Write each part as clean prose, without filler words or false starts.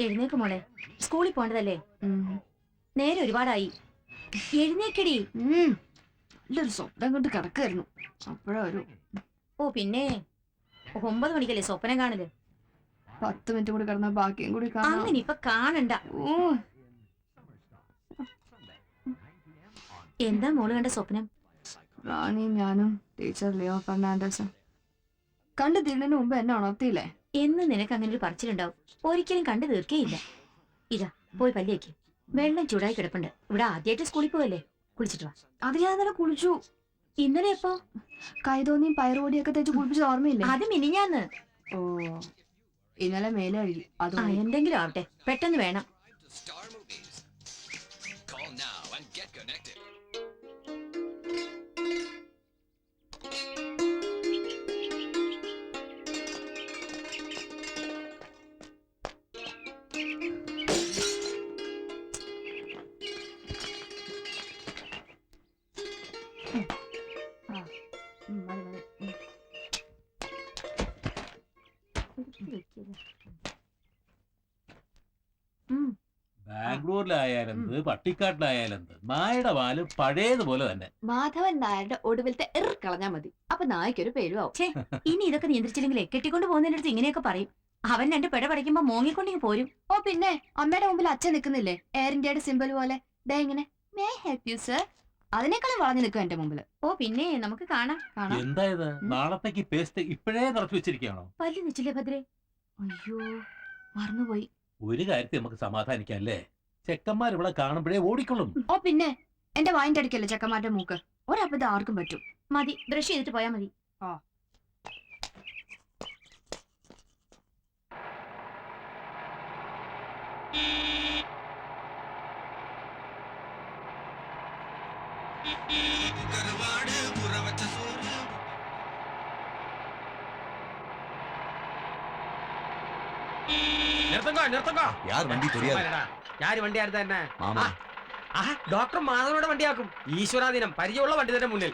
എഴുന്നേക്ക് മോളെ, സ്കൂളിൽ പോണ്ടതല്ലേ? നേരെ ഒരുപാടായി. എഴുന്നേക്കടി. നല്ലൊരു സ്വപ്നം കൊണ്ട് കിടക്കായിരുന്നു. അപ്പോഴാ ഒരു ഓ പിന്നെ 9 മണിക്കല്ലേ സ്വപ്നം കാണല്? 10 മിനിറ്റ് കൂടി കിടന്ന ബാക്കിയും കൂടി അങ്ങനെ ഇപ്പൊ കാണണ്ട. എന്താ മോള് കണ്ട സ്വപ്നം? റാണിയും ഞാനും ടീച്ചർ ലിയോ ഫെർണാണ്ടസും കണ്ടു തീരുന്നതിന് മുമ്പ് എന്നെ ഉണർത്തിയില്ലേ? എന്ന് നിനക്ക് അങ്ങനെ ഒരു പറച്ചിലുണ്ടാവും. ഒരിക്കലും കണ്ടു തീർക്കേയില്ല. ഇതാ പോയി പല്ലിയേക്ക്. വെള്ളം ചൂടായി കിടപ്പുണ്ട്. ഇവിടെ ആദ്യമായിട്ട് സ്കൂളിൽ പോവല്ലേ, കുളിച്ചിട്ട് വാ. അത് ഞാൻ ഇന്നലെ കുളിച്ചു. ഇന്നലെ എപ്പോ? കൈതോന്നിയും പയറുപൊടിയൊക്കെ തേച്ച് കുളിപ്പിച്ചത് ഓർമ്മയില്ലേ? അത് മിനിഞ്ഞാന്ന്. ഓ, ഇന്നലെ മേലെ കഴുകി. അത് എന്തെങ്കിലും ആവട്ടെ, പെട്ടെന്ന് വേണം. ബാംഗ്ലൂരിലായാലെന്ത് പട്ടിക്കാട്ടിലായാലെന്ത് നായയുടെ പാല് പഴയതുപോലെ തന്നെ. മാധവൻ നായരുടെ ഒടുവിലത്തെ കളഞ്ഞാ മതി, അപ്പൊ നായ്ക്കൊരു പേരുവാവും. ഇനി ഇതൊക്കെ നിയന്ത്രിച്ചില്ലെങ്കിലേ കെട്ടിക്കൊണ്ട് പോകുന്നതിന്റെ അടുത്ത് ഇങ്ങനെയൊക്കെ പറയും. അവൻ 2 പെട പഠിക്കുമ്പോ മോങ്ങിക്കൊണ്ടിങ്ങ് പോരും. ഓ പിന്നെ അമ്മയുടെ മുമ്പിൽ അച്ഛൻ നിൽക്കുന്നില്ലേ, എയർ ഇന്ത്യയുടെ സിമ്പിൾ പോലെ. ദേ ഇങ്ങനെ മേ ഹെൽപ് യു സർ, അതിനേക്കാളും വളഞ്ഞു നിൽക്കും എന്റെ മുമ്പിൽ. ഓ പിന്നെ നമുക്ക് കാണാം. എന്തായത് നാളത്തേക്ക് പേസ്റ്റ് ഇപ്പോഴേ നിറച്ചു വെച്ചിരിക്കുകയാണോ? പല്ല് വെച്ചില്ലേ ഭദ്രേ? അയ്യോ മറന്നുപോയി. ഒരു കാര്യത്തിൽ നമുക്ക് സമാധാനിക്കാം അല്ലേ? ചെക്കന്മാർ ഇവിടെ കാണുമ്പോഴേ ഓടിക്കൊള്ളും. ഓ പിന്നെ എന്റെ വായിന്റെ അടിക്കല്ലേ ചെക്കന്മാരുടെ മൂക്ക്. ഒരബദ്ധം ആർക്കും പറ്റും. മതി, ബ്രഷ് ചെയ്തിട്ട് പോയാ മതി. ഡോക്ടർ മാധവനോട് വണ്ടിയാക്കും. ഈശ്വരാധീനം പരിചയമുള്ള വണ്ടി തന്നെ മുന്നിൽ.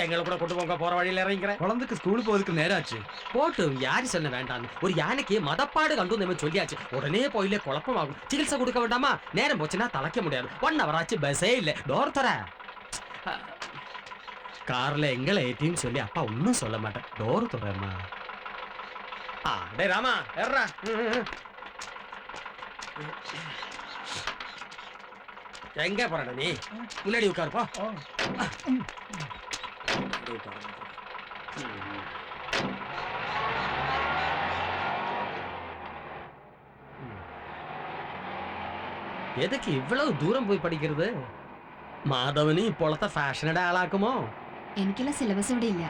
எங்களை கூட கொண்டு போங்க, போற வழியில இறங்கிக்கிறேன். குழந்தைக்கு ஸ்கூல் போறதுக்கு நேராச்சு. போட்டும், யாரு சொன்ன வேண்டான்னு. ஒரு யானைக்கு மதப்பாடு கண்டு நம்ம சொல்லியாச்சு. உடனே போயிலே குழப்பமாகும். சிகிச்சை கொடுக்க வேண்டாமா? நேரம் போச்சுன்னா தலைக்க முடியாது. 1 hour ஆச்சு, பஸ்ஸே இல்ல. டோர் தர கார்ல எங்களை ஏற்றின்னு சொல்லி அப்பா ஒன்னும் சொல்ல மாட்டேன். டோர் தரமா. டே ராமா ஏறா. எங்க போறடா நீ? முன்னாடி உட்காருப்பா. எதுக்கு இவ்வளவு தூரம் போய் படிக்கிறது? മാധവന് ഇപ്പോഴത്തെ ഫാഷനുടെ ആളാക്കുമോ? എനിക്കുള്ള സിലബസ് ഇവിടെ ഇല്ല.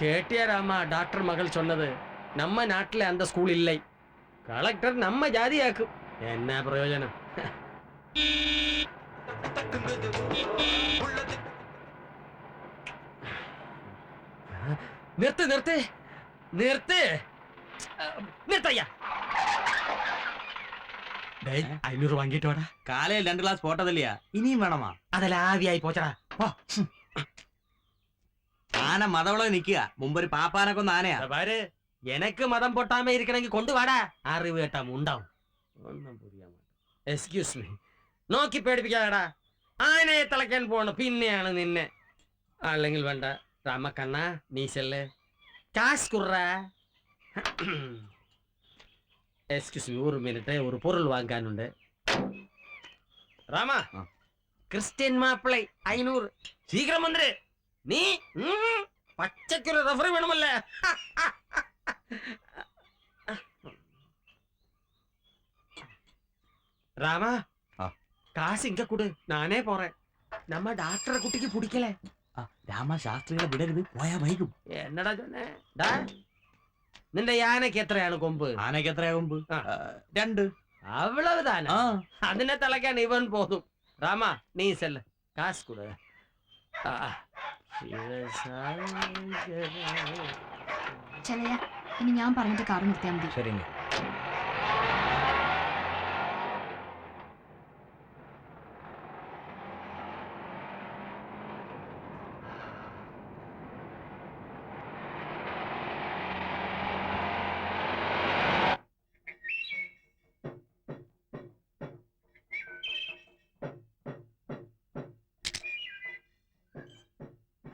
കേട്ടിയ രാമ, ഡാക്ടർ മകൾ சொன்னது. நம்ம നാട്ടിലെ அந்த സ്കൂൾ ഇല്ല. കളക്ടർ നമ്മ ജാതിയാക്കും. എന്നാ പ്രയോജനം? നിർത്ത് നിർത്ത് നിർത്ത് നിർത്തയ്യ. 500 വാങ്ങിട്ട് വാടാ. കാലയിൽ 2 ഗ്ലാസ് പോട്ടതല്ലയാ, ഇനിയും വേണമാ? അതല്ല ആവിയായി പോച്ചടാ. ആന മതവളോ നിക്കുക, മുമ്പൊരു പാപ്പാനെ കൊന്ന ആനയാ. പാര്, എനക്ക് മതം പൊട്ടാമേ ഇരിക്കണമെങ്കിൽ കൊണ്ടുവാടാ. അറിവ് കേട്ടാ ഉണ്ടാവും. ഒന്നും പുരിയാ. എക്സ്ക്യൂസ് മീ, നോക്കി പേടിപ്പിക്കാടാ. ആനയെ തിളയ്ക്കാൻ പോണ പിന്നെയാണ് നിന്നെ. അല്ലെങ്കിൽ വേണ്ട. രാമക്കണ്ണ നീശല്ലേ കാശ് കുർറ. എക്സ്ക്യൂസ് മീ, 1 മിനിറ്റ്, ഒരു പൊരുൾ വാങ്ങാനുണ്ട്. രാമ, ക്രിസ്ത്യൻ മാപ്പിളை 500. ശീഘ്രം വന്നേ. നീ പച്ചക്കൊരു റഫറി വേണമല്ലേ? ராமா, காசு இங்க கொடு, நானே போறேன். நம்ம டாக்டரை குட்டிக்கு பிடிக்கல. രാമ ശാസ്ത്രികളെ വിടരുത്, പോയാ വൈകും. എന്നടാ சொன்னே? നിന്റെ യാനക്ക് എത്രയാണ് കൊമ്പ്? ആനക്ക് എത്രയാ കൊമ്പ്? 2. അவ்வளவுதானா? അതിനെ തളയ്ക്കാൻ ഇവൻ പോതും. രാമ, നീ ചെല്ല്, കാശ് കൊട്. ചെലയ, ഇനി ഞാൻ പറഞ്ഞിട്ട് കാർ നിർത്തിയാൽ മതി. ശരി.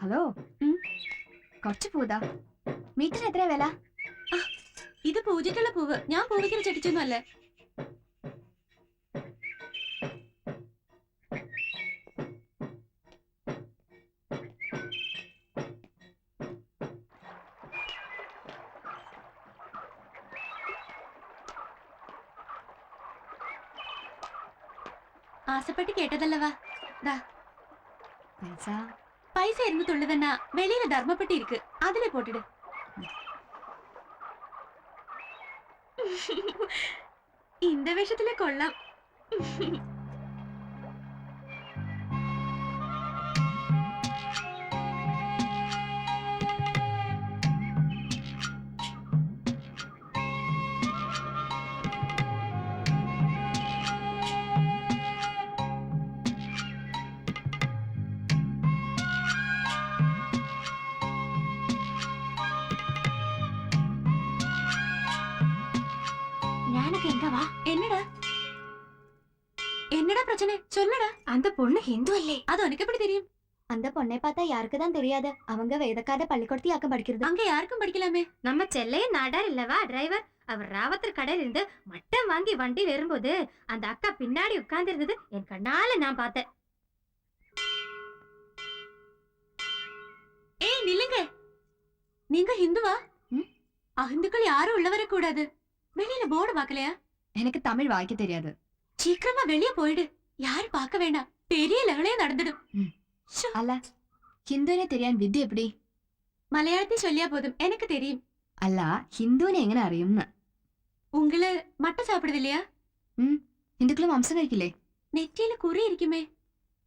ഹലോ കുറച്ച് പൂതാ മീറ്റർ എത്ര വില? ഇത് പൂജയ്ക്കുള്ള പൂവ്, ഞാൻ പൂവിക്കുന്ന ചെടിച്ചൊന്നും അല്ലേ. ആസപ്പെട്ട് കേട്ടതല്ലവാ. പൈസ പൈസ ഇരുന്ന് തുള്ളി തന്നെ വെളിയില് ധർമ്മപ്പെട്ടി ഇരിക്ക്, അതിലെ പോട്ടിട്. இந்த വേഷത്തിലെ കൊള്ളാം. என்னடா என்னடா பிரச்சனை சொல்லுடா. அந்த பொண்ணு ஹிந்து அல்லே. அது உனக்கு எப்படி தெரியும்? அந்த பொண்ணை பார்த்தா யாருக்கு தான் தெரியாது. அவங்க வேதக்காத பள்ளிக்கூடத்தியாக்கம் படிக்கிறது. அங்க யாருக்கும் படிக்கலாமே. நம்ம செல்லைய நாடார் இல்லவா டிரைவர். அவர் ராவத்தர் கடையில இருந்து மட்டம் வாங்கி வண்டி வரும்போது அந்த அக்கா பின்னாடி உட்கார்ந்து இருந்தது என் கண்ணால நான் பார்த்தேன். ஏய் நில்லுங்க, நீங்க ஹிந்துவா? அஹிந்துக்கள் யாரும் உள்ள வரக்கூடாது. வெளியில போர்டு பார்க்கலையா? எனக்கு தமிழ் வாய்க்க தெரியாது. சீக்கிரமா வெளியே போயிடு, யாரும் பார்க்க வேண்டாம். பெரிய லெவலே நடந்துடும். அல்ல ഹിന്ദുവിനെ தெரிയാൻ വിദ്യ എപ്പടി? മലയാളത്തിൽ ചൊല്ലിയാ പോതും, എനിക്ക് தெரியும். അല്ല ഹിന്ദുവിനെ എങ്ങനെ അറിയുംന്ന്? ഉങ്ങള് മട്ട സാപ്പിടുന്നില്ലയാ? ഹിന്ദുക്കള് മാംസം കഴിക്കില്ലേ? നെറ്റിയില് കുറി ഇരിക്കുമേ.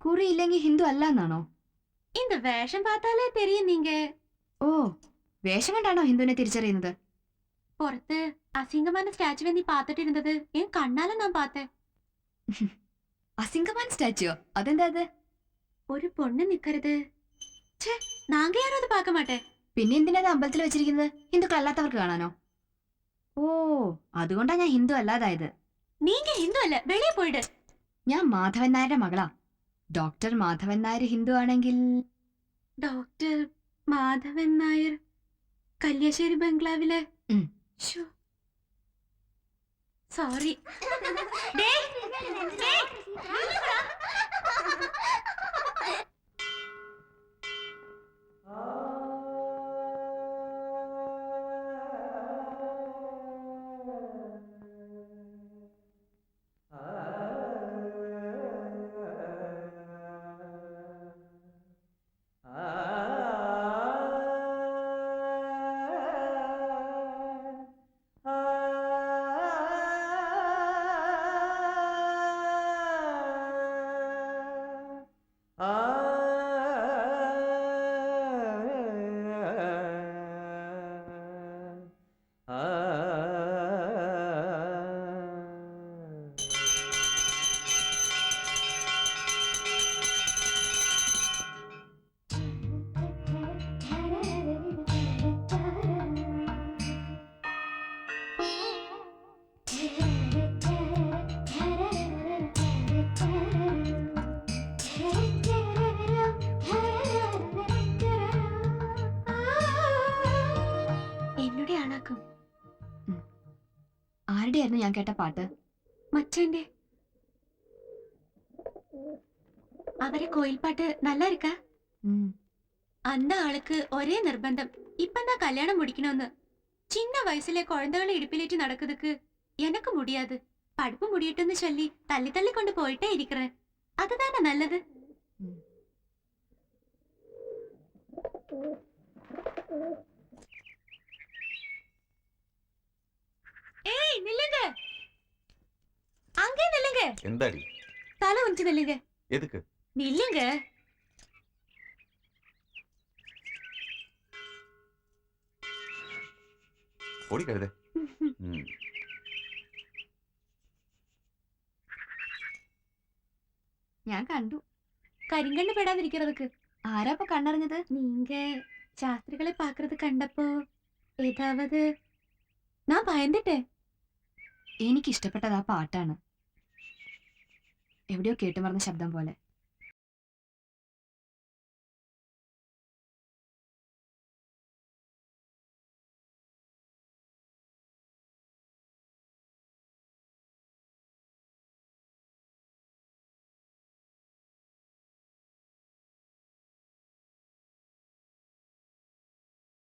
കുറി ഇല്ലെങ്കിൽ ഹിന്ദു അല്ല എന്നാണോ? இந்த വേഷം பார்த்தாலே தெரியும் நீங்க. ഓ, വേഷം കണ്ടാണോ ഹിന്ദുവിനെ തിരിച്ചറിയുന്നത്? പുറത്ത് അസിംഗமான സ്റ്റാച്ചുവെ നീ പാത്തിട്ടിരുന്നത് എൻ കണ്ണാല ഞാൻ പാത്തേ. അസിംഗമാൻ സ്റ്റാച്ചുവോ? അതെന്താ അത്? ഒരു പൊണ്ണ് നിക്കരുത്. നാങ്ക யாரும் അത് பார்க்க മാട്ടേ. പിന്നെ എന്തിനാ അമ്പലത്തിൽ വെച്ചിരിക്കുന്നത്? ഹിന്ദുക്കൾ അല്ലാത്തവർക്ക് കാണാനോ? ഓ, അതുകൊണ്ടാ ഞാൻ ഹിന്ദു അല്ലാതായത്. നീങ്ക ഹിന്ദു അല്ല, വെളിയെ പോയിട്. ഞാൻ മാധവൻ നായരുടെ മകളാ. ഡോക്ടർ മാധവൻ നായർ ഹിന്ദു ആണെങ്കിൽ ഡോക്ടർ മാധവൻ നായർ കല്യാശ്ശേരി ബംഗ്ലാവിലെ. സോറി. ആരുടെയായിരുന്നു ഞാൻ കേട്ട പാട്ട്? മച്ചന്റെ. അവരെ കോയിൽ പാട്ട് நல்லா இருக்கா? அந்த ஆளுக்கு ஒரே நிர்பந்தம், இப்பதான் கல்யாணம் முடிக்கணும்னு. சின்ன வயசுல குழந்தைகளை இடுப்பிலேറ്റി நடக்குதுக்கு எனக்கு முடியாது. പഠിപ്പ് முடியட்டும்னு சொல்லி தள்ளி தள்ளி கொண்டு போயிட்டே இருக்கிறேன். அதுதானே நல்லது. ஏய் நில்லுங்க, அங்கே நில்லுங்க. എന്താടി? தலை உஞ்சு நில்லுங்க. എതുക്ക്? நில்லுங்க. ഓടി കഴുതേ. ഞാൻ കണ്ടു. കരിങ്കണ്ണ് പെടാതിരിக்கிறதுக்கு. ആരാപ്പൊ കണ്ണറിഞ്ഞത്? நீங்க ശാസ്ത്രികളെ പാക്കുന്നത് കണ്ടപ്പോ ഏതാവത് ഞാൻ ഭയന്നിട്ടേ. എനിക്കിഷ്ടപ്പെട്ടത് ആ പാട്ടാണ്. എവിടെയോ കേട്ടുമറന്ന ശബ്ദം പോലെ.